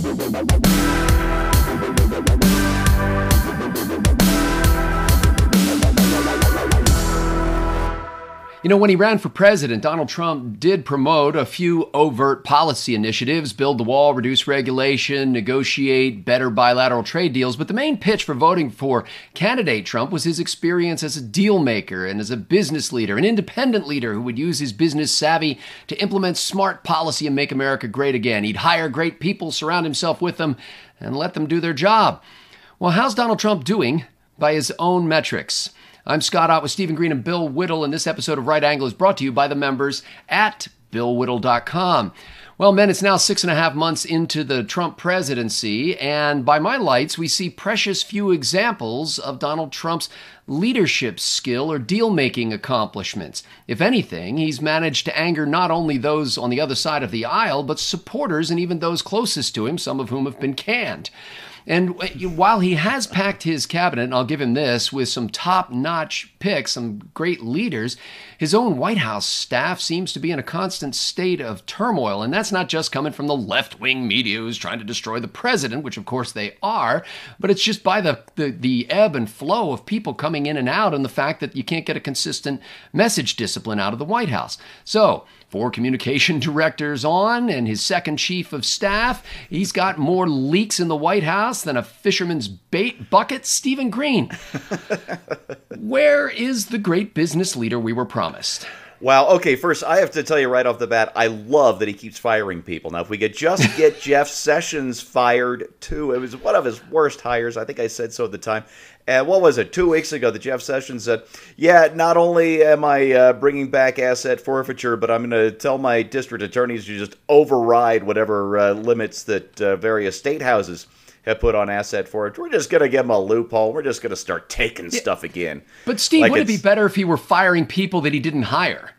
You know, when he ran for president, Donald Trump did promote a few overt policy initiatives, build the wall, reduce regulation, negotiate better bilateral trade deals. But the main pitch for voting for candidate Trump was his experience as a deal maker and as a business leader, an independent leader who would use his business savvy to implement smart policy and make America great again. He'd hire great people, surround himself with them, and let them do their job. Well, how's Donald Trump doing by his own metrics? I'm Scott Ott with Stephen Green and Bill Whittle, and this episode of Right Angle is brought to you by the members at BillWhittle.com. Well, men, it's now 6.5 months into the Trump presidency, and by my lights, we see precious few examples of Donald Trump's leadership skill or deal-making accomplishments. If anything, he's managed to anger not only those on the other side of the aisle, but supporters and even those closest to him, some of whom have been canned. And while he has packed his cabinet, and I'll give him this, with some top-notch picks, some great leaders, his own White House staff seems to be in a constant state of turmoil. And that's not just coming from the left-wing media who's trying to destroy the president, which of course they are, but it's just by the ebb and flow of people coming in and out and the fact that you can't get a consistent message discipline out of the White House. So, 4 communication directors on, and his second chief of staff. He's got more leaks in the White House than a fisherman's bait bucket. Stephen Green, where is the great business leader we were promised? Well, okay, first, I have to tell you right off the bat, I love that he keeps firing people. Now, if we could just get Jeff Sessions fired, too. It was one of his worst hires. I think I said so at the time. And what was it, 2 weeks ago, that Jeff Sessions said, yeah, not only am I bringing back asset forfeiture, but I'm going to tell my district attorneys to just override whatever limits that various state houses have put on asset forfeiture. We're just going to give them a loophole. We're just going to start taking stuff again. But Steve, like, would it be better if he were firing people that he didn't hire?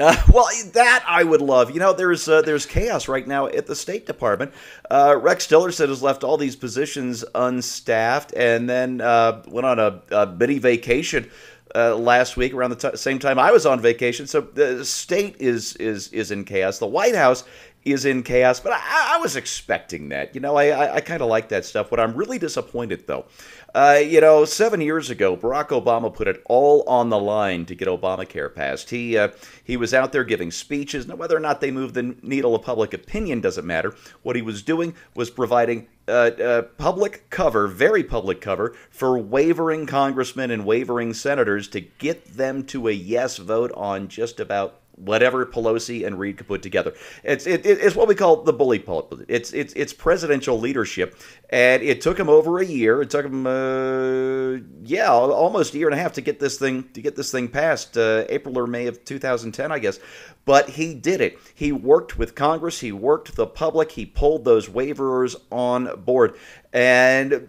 Well, that I would love. You know, there's chaos right now at the State Department. Rex Tillerson has left all these positions unstaffed, and then went on a mini vacation last week around the same time I was on vacation. So the state is in chaos. The White House is in chaos, but I was expecting that. You know, I kind of like that stuff. What I'm really disappointed, though, 7 years ago, Barack Obama put it all on the line to get Obamacare passed. He was out there giving speeches. Now, whether or not they moved the needle of public opinion doesn't matter. What he was doing was providing public cover, very public cover, for wavering congressmen and wavering senators to get them to a yes vote on just about whatever Pelosi and Reid could put together. It's what we call the bully pulpit. It's presidential leadership, and it took him over a year. It took him almost a year and a half to get this thing passed. April or May of 2010, I guess. But he did it. He worked with Congress. He worked the public. He pulled those waverers on board. And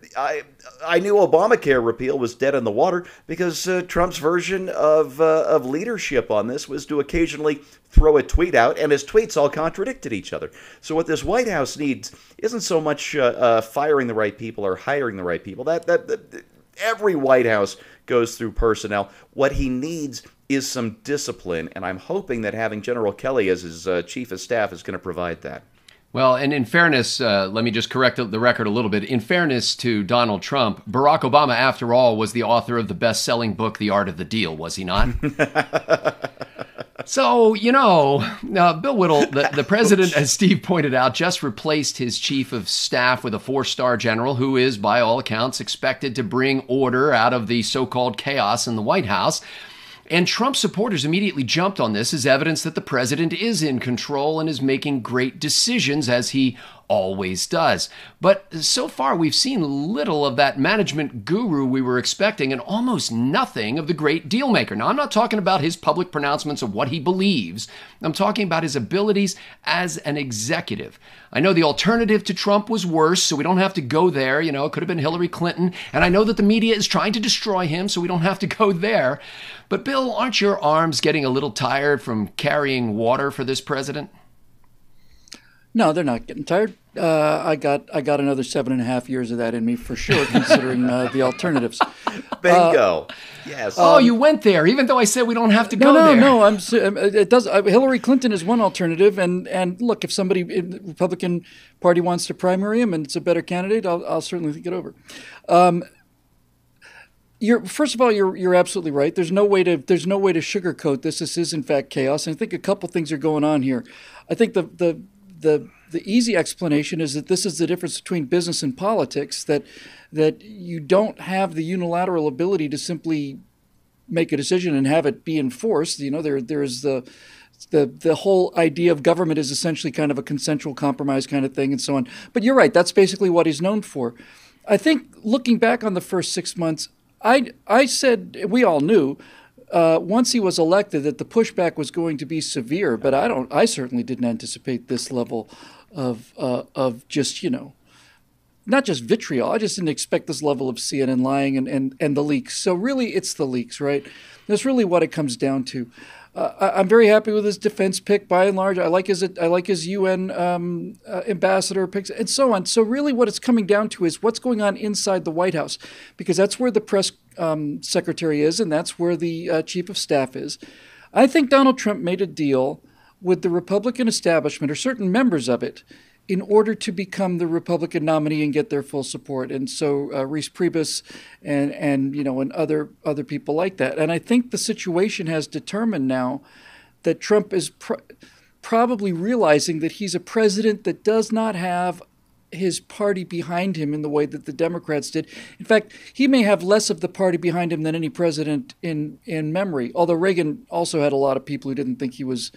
I knew Obamacare repeal was dead in the water because Trump's version of leadership on this was to occasionally throw a tweet out, and his tweets all contradicted each other. So what this White House needs isn't so much firing the right people or hiring the right people. That every White House goes through personnel. What he needs is some discipline, and I'm hoping that having General Kelly as his chief of staff is going to provide that. Well, and in fairness, let me just correct the record a little bit. In fairness to Donald Trump, Barack Obama, after all, was the author of the best-selling book, The Art of the Deal, was he not? So, Bill Whittle, the president, as Steve pointed out, just replaced his chief of staff with a 4-star general who is, by all accounts, expected to bring order out of the so-called chaos in the White House. And Trump supporters immediately jumped on this as evidence that the president is in control and is making great decisions, as he always does. But so far, we've seen little of that management guru we were expecting and almost nothing of the great deal maker. Now, I'm not talking about his public pronouncements of what he believes. I'm talking about his abilities as an executive. I know the alternative to Trump was worse, so we don't have to go there. It could have been Hillary Clinton. And I know that the media is trying to destroy him, so we don't have to go there. But Bill, aren't your arms getting a little tired from carrying water for this president? No, they're not getting tired. I got another 7.5 years of that in me for sure, considering the alternatives. Bingo. Yes. Oh, you went there, even though I said we don't have to go there. No. It does. Hillary Clinton is one alternative, and look, if somebody in the Republican Party wants to primary him and it's a better candidate, I'll certainly think it over. First of all, you're absolutely right. There's no way to sugarcoat this. This is in fact chaos, and I think a couple things are going on here. I think the easy explanation is that this is the difference between business and politics, that you don't have the unilateral ability to simply make a decision and have it be enforced. There is the whole idea of government is essentially kind of a consensual compromise kind of thing and so on. But you're right. That's basically what he's known for. I think looking back on the first 6 months, I said, we all knew, once he was elected, that the pushback was going to be severe, but I certainly didn't anticipate this level of just, not just vitriol. I just didn't expect this level of CNN lying and the leaks. So really, it's the leaks, right? That's really what it comes down to. I'm very happy with his defense pick by and large. I like his UN ambassador picks and so on. So really, what it's coming down to is what's going on inside the White House, because that's where the press secretary is, and that's where the chief of staff is. I think Donald Trump made a deal with the Republican establishment or certain members of it in order to become the Republican nominee and get their full support. And so Reese Priebus and other people like that. And I think the situation has determined now that Trump is probably realizing that he's a president that does not have his party behind him in the way that the Democrats did. In fact, he may have less of the party behind him than any president in memory, although Reagan also had a lot of people who didn't think he was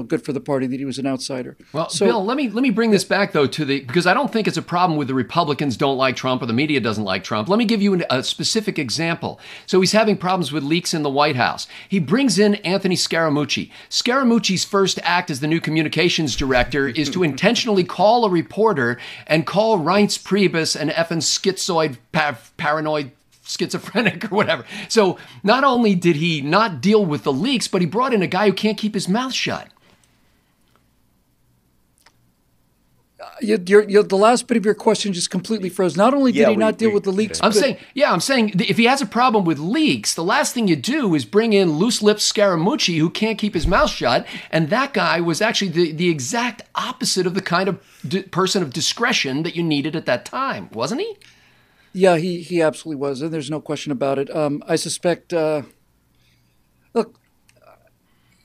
good for the party, that he was an outsider. Well, so, Bill, let me bring this back, though, because I don't think it's a problem with the Republicans don't like Trump or the media doesn't like Trump. Let me give you a specific example. So he's having problems with leaks in the White House. He brings in Anthony Scaramucci. Scaramucci's first act as the new communications director is to intentionally call a reporter and call Reince Priebus an effing schizoid, paranoid schizophrenic or whatever. So not only did he not deal with the leaks, but he brought in a guy who can't keep his mouth shut. The last bit of your question just completely froze. Not only did he not deal with the leaks, I'm saying if he has a problem with leaks, the last thing you do is bring in loose-lipped Scaramucci who can't keep his mouth shut, and that guy was actually the exact opposite of the kind of person of discretion that you needed at that time, wasn't he? Yeah, he absolutely was, and there's no question about it. I suspect. Look,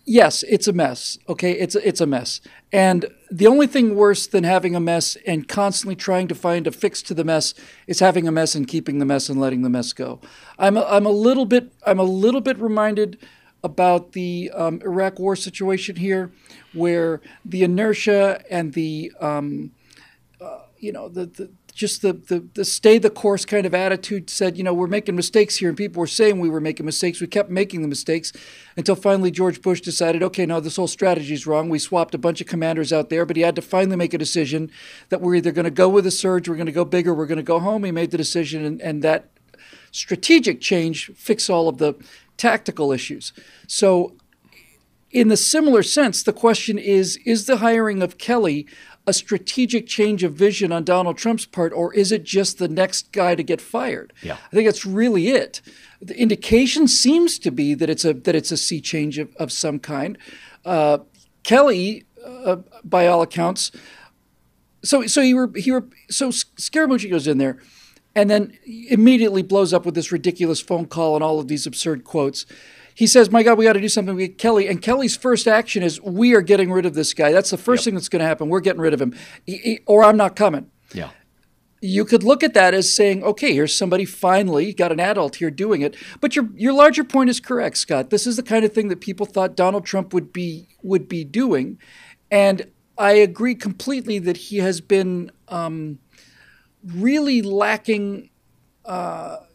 yes, it's a mess. Okay, it's a mess, and the only thing worse than having a mess and constantly trying to find a fix to the mess is having a mess and keeping the mess and letting the mess go. I'm a little bit reminded about the Iraq War situation here, where the inertia and the stay the course kind of attitude said, we're making mistakes here, and people were saying we were making mistakes. We kept making the mistakes until finally George Bush decided, okay, no, this whole strategy is wrong. We swapped a bunch of commanders out there, but he had to finally make a decision that we're either going to go with a surge, we're going to go bigger, we're going to go home. He made the decision, and that strategic change fixed all of the tactical issues. So in the similar sense, the question is the hiring of Kelly a strategic change of vision on Donald Trump's part, or is it just the next guy to get fired? Yeah. I think that's really it. The indication seems to be that it's a sea change of some kind. Kelly, by all accounts, so Scaramucci goes in there, and then immediately blows up with this ridiculous phone call and all of these absurd quotes. He says, my God, we got to do something with Kelly. And Kelly's first action is, we are getting rid of this guy. That's the first thing that's going to happen. We're getting rid of him, or I'm not coming. Yeah. You could look at that as saying, okay, here's somebody finally got an adult here doing it. But your larger point is correct, Scott. This is the kind of thing that people thought Donald Trump would be doing. And I agree completely that he has been really lacking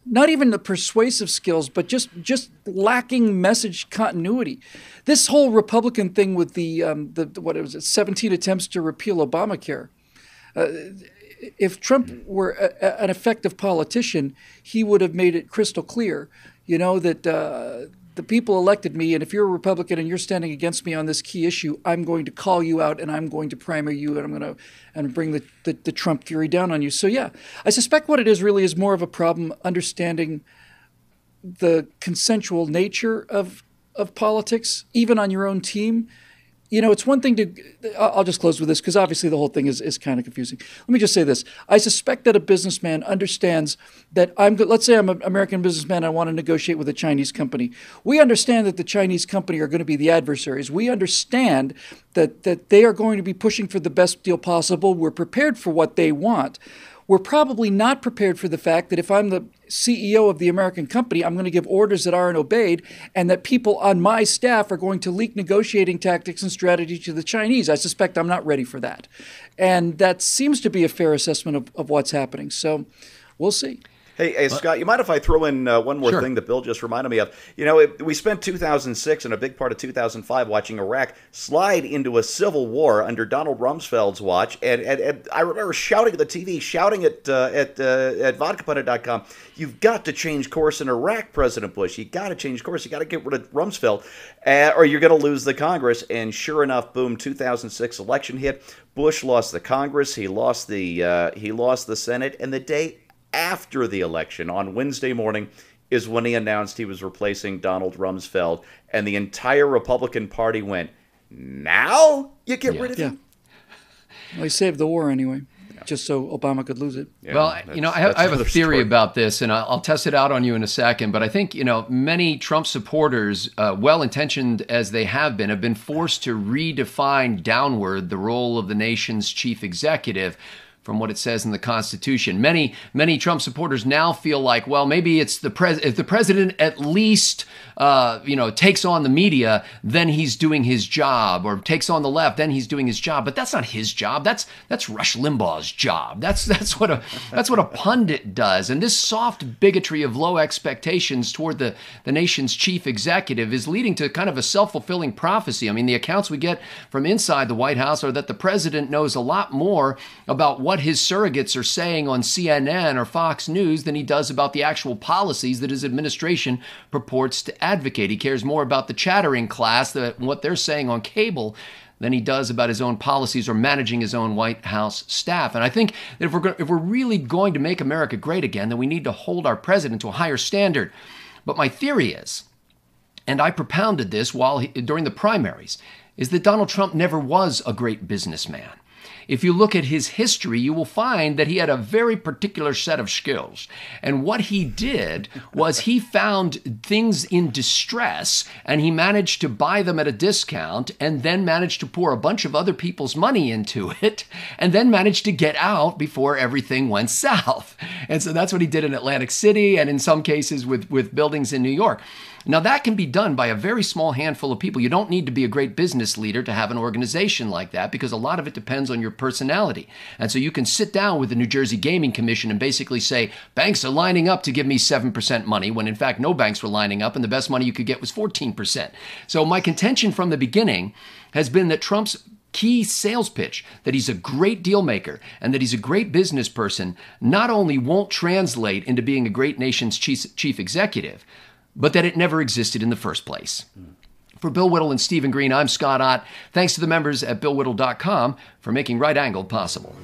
not even the persuasive skills, but just lacking message continuity. This whole Republican thing with the 17 attempts to repeal Obamacare. If Trump were an effective politician, he would have made it crystal clear, that the people elected me, and if you're a Republican and you're standing against me on this key issue, I'm going to call you out and I'm going to primary you and I'm going to bring the Trump fury down on you. So yeah, I suspect what it is really is more of a problem understanding the consensual nature of politics, even on your own team. You know, it's one thing to, I'll just close with this because obviously the whole thing is kind of confusing. Let me just say this. I suspect that a businessman understands that let's say I'm an American businessman, I want to negotiate with a Chinese company. We understand that the Chinese company are going to be the adversaries. We understand that they are going to be pushing for the best deal possible. We're prepared for what they want. We're probably not prepared for the fact that if I'm the CEO of the American company, I'm going to give orders that aren't obeyed and that people on my staff are going to leak negotiating tactics and strategy to the Chinese. I suspect I'm not ready for that. And that seems to be a fair assessment of what's happening. So we'll see. Hey, Scott, you mind if I throw in one more thing that Bill just reminded me of? You know, we spent 2006 and a big part of 2005 watching Iraq slide into a civil war under Donald Rumsfeld's watch. And I remember shouting at the TV, shouting at vodkapundit.com, you've got to change course in Iraq, President Bush. You've got to change course. You've got to get rid of Rumsfeld or you're going to lose the Congress. And sure enough, boom, 2006 election hit. Bush lost the Congress. He lost the Senate. And the day after the election, on Wednesday morning, is when he announced he was replacing Donald Rumsfeld, and the entire Republican Party went, now you get rid of him? Well, he saved the war anyway, just so Obama could lose it. Yeah, well, you know, I have a theory about this, and I'll test it out on you in a second, but I think, you know, many Trump supporters, well-intentioned as they have been forced to redefine downward the role of the nation's chief executive from what it says in the Constitution. Many Trump supporters now feel like, well, maybe it's if the president at least, takes on the media, then he's doing his job, or takes on the left, then he's doing his job. But that's not his job. That's Rush Limbaugh's job. That's what a pundit does. And this soft bigotry of low expectations toward the nation's chief executive is leading to kind of a self-fulfilling prophecy. I mean, the accounts we get from inside the White House are that the president knows a lot more about what his surrogates are saying on CNN or Fox News than he does about the actual policies that his administration purports to advocate. He cares more about the chattering class, what they're saying on cable, than he does about his own policies or managing his own White House staff. And I think that if we're really going to make America great again, then we need to hold our president to a higher standard. But my theory is, and I propounded this during the primaries, is that Donald Trump never was a great businessman. If you look at his history, you will find that he had a very particular set of skills. And what he did was he found things in distress and he managed to buy them at a discount and then managed to pour a bunch of other people's money into it and then managed to get out before everything went south. And so that's what he did in Atlantic City and in some cases with buildings in New York. Now, that can be done by a very small handful of people. You don't need to be a great business leader to have an organization like that because a lot of it depends on your personality. And so you can sit down with the New Jersey Gaming Commission and basically say, banks are lining up to give me 7% money, when in fact no banks were lining up and the best money you could get was 14%. So my contention from the beginning has been that Trump's key sales pitch, that he's a great deal maker and that he's a great business person, not only won't translate into being a great nation's chief executive, but that it never existed in the first place. For Bill Whittle and Stephen Green, I'm Scott Ott. Thanks to the members at BillWhittle.com for making Right Angle possible.